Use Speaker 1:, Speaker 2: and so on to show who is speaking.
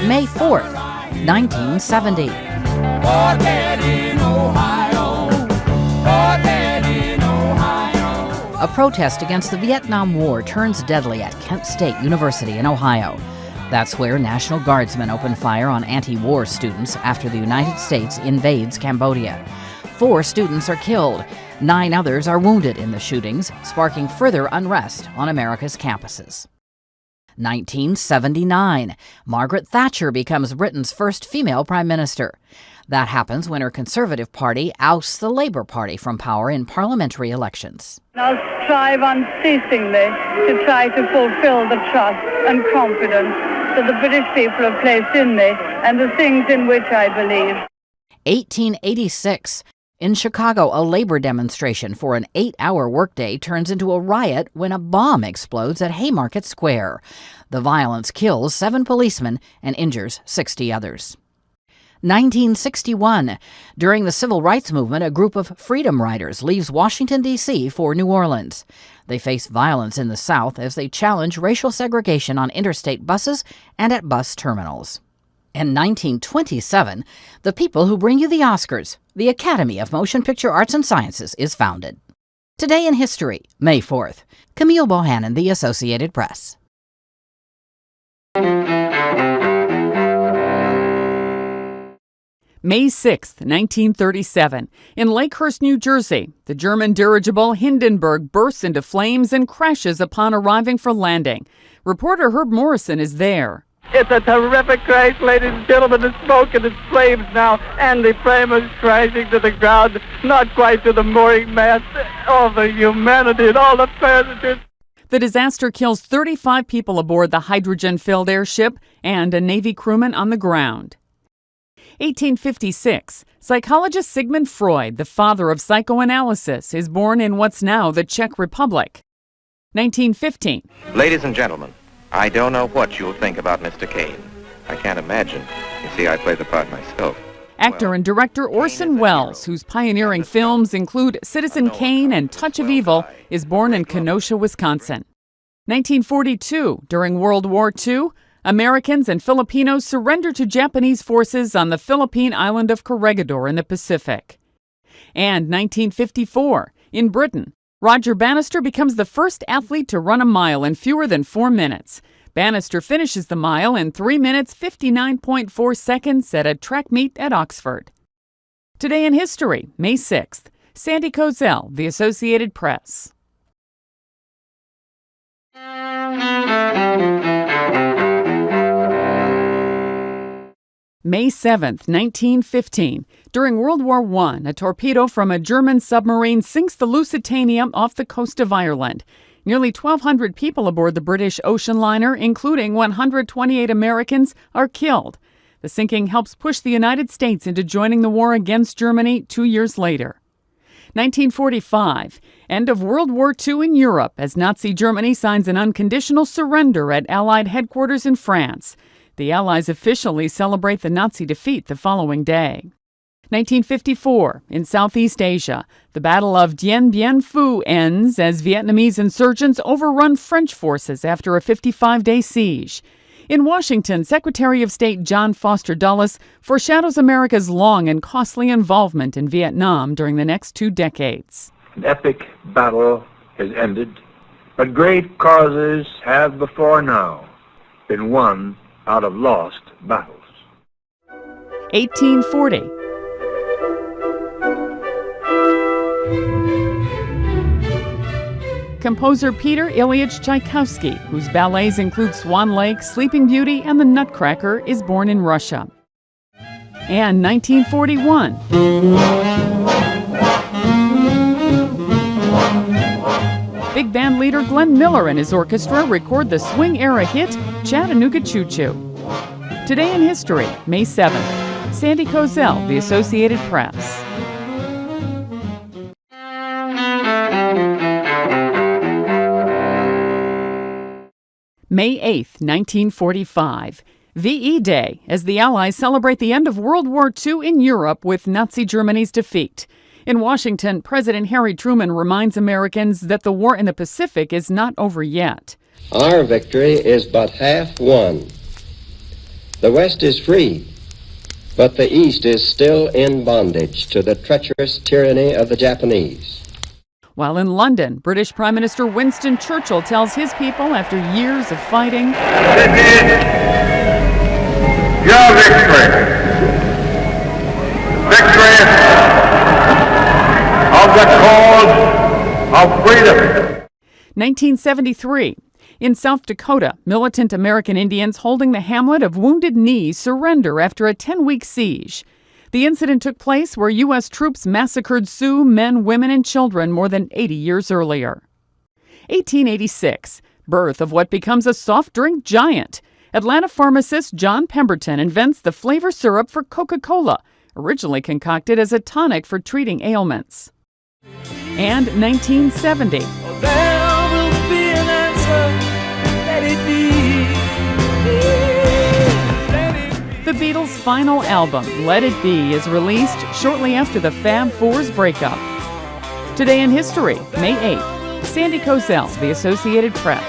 Speaker 1: May 4th, 1970. A protest against the Vietnam War turns deadly at Kent State University in Ohio. That's where National Guardsmen open fire on anti-war students after the United States invades Cambodia. 4 students are killed. 9 others are wounded in the shootings, sparking further unrest on America's campuses. 1979. Margaret Thatcher becomes Britain's first female prime minister. That happens when her Conservative Party ousts the Labour Party from power in parliamentary elections.
Speaker 2: I'll strive unceasingly to try to fulfill the trust and confidence that the British people have placed in me and the things in which I believe.
Speaker 1: 1886. In Chicago, a labor demonstration for an 8-hour workday turns into a riot when a bomb explodes at Haymarket Square. The violence kills 7 policemen and injures 60 others. 1961. During the Civil Rights Movement, a group of Freedom Riders leaves Washington, D.C. for New Orleans. They face violence in the South as they challenge racial segregation on interstate buses and at bus terminals. In 1927, the people who bring you the Oscars, the Academy of Motion Picture Arts and Sciences, is founded. Today in History, May 4th. Camille Bohannon, The Associated Press.
Speaker 3: May 6, 1937. In Lakehurst, New Jersey, the German dirigible Hindenburg bursts into flames and crashes upon arriving for landing. Reporter Herb Morrison is there.
Speaker 4: It's a terrific crash, ladies and gentlemen. The smoke and the flames now, and the frame is crashing to the ground, not quite to the mooring mast. All the humanity and all the passengers.
Speaker 3: The disaster kills 35 people aboard the hydrogen-filled airship and a Navy crewman on the ground. 1856. Psychologist Sigmund Freud, the father of psychoanalysis, is born in what's now the Czech Republic. 1915.
Speaker 5: Ladies and gentlemen, I don't know what you'll think about Mr. Kane. I can't imagine. You see, I play the part myself.
Speaker 3: Actor and director Orson Welles, whose pioneering films include Citizen Kane and Touch of Evil, is born in Kenosha, Wisconsin. 1942. During World War II, Americans and Filipinos surrendered to Japanese forces on the Philippine island of Corregidor in the Pacific. And 1954. In Britain, Roger Bannister becomes the first athlete to run a mile in fewer than 4 minutes. Bannister finishes the mile in 3 minutes 59.4 seconds at a track meet at Oxford. Today in History, May 6th. Sandy Kozel, The Associated Press. May 7th, 1915. During World War I, a torpedo from a German submarine sinks the Lusitania off the coast of Ireland. Nearly 1,200 people aboard the British ocean liner, including 128 Americans, are killed. The sinking helps push the United States into joining the war against Germany 2 years later. 1945. End of World War II in Europe as Nazi Germany signs an unconditional surrender at Allied headquarters in France. The Allies officially celebrate the Nazi defeat the following day. 1954. In Southeast Asia, the Battle of Dien Bien Phu ends as Vietnamese insurgents overrun French forces after a 55-day siege. In Washington, Secretary of State John Foster Dulles foreshadows America's long and costly involvement in Vietnam during the next 2 decades.
Speaker 6: An epic battle has ended, but great causes have before now been won out of lost battles.
Speaker 3: 1840. Composer Peter Ilyich Tchaikovsky, whose ballets include Swan Lake, Sleeping Beauty, and The Nutcracker, is born in Russia. And 1941. Big band leader Glenn Miller and his orchestra record the swing-era hit Chattanooga Choo Choo. Today in History, May 7th. Sandy Kozel, The Associated Press. May 8th, 1945. VE Day, as the Allies celebrate the end of World War II in Europe with Nazi Germany's defeat. In Washington, President Harry Truman reminds Americans that the war in the Pacific is not over yet.
Speaker 7: Our victory is but half won. The West is free, but the East is still in bondage to the treacherous tyranny of the Japanese.
Speaker 3: While in London, British Prime Minister Winston Churchill tells his people after years of fighting,
Speaker 8: "This is your victory. Victory of the cause of freedom."
Speaker 3: 1973. In South Dakota, militant American Indians holding the hamlet of Wounded Knee surrender after a 10-week siege. The incident took place where U.S. troops massacred Sioux men, women, and children more than 80 years earlier. 1886. Birth of what becomes a soft drink giant. Atlanta pharmacist John Pemberton invents the flavor syrup for Coca-Cola, originally concocted as a tonic for treating ailments. And 1970. The Beatles' final album, Let It Be, is released shortly after the Fab Four's breakup. Today in history, May 8th. Sandy Kozel, The Associated Press.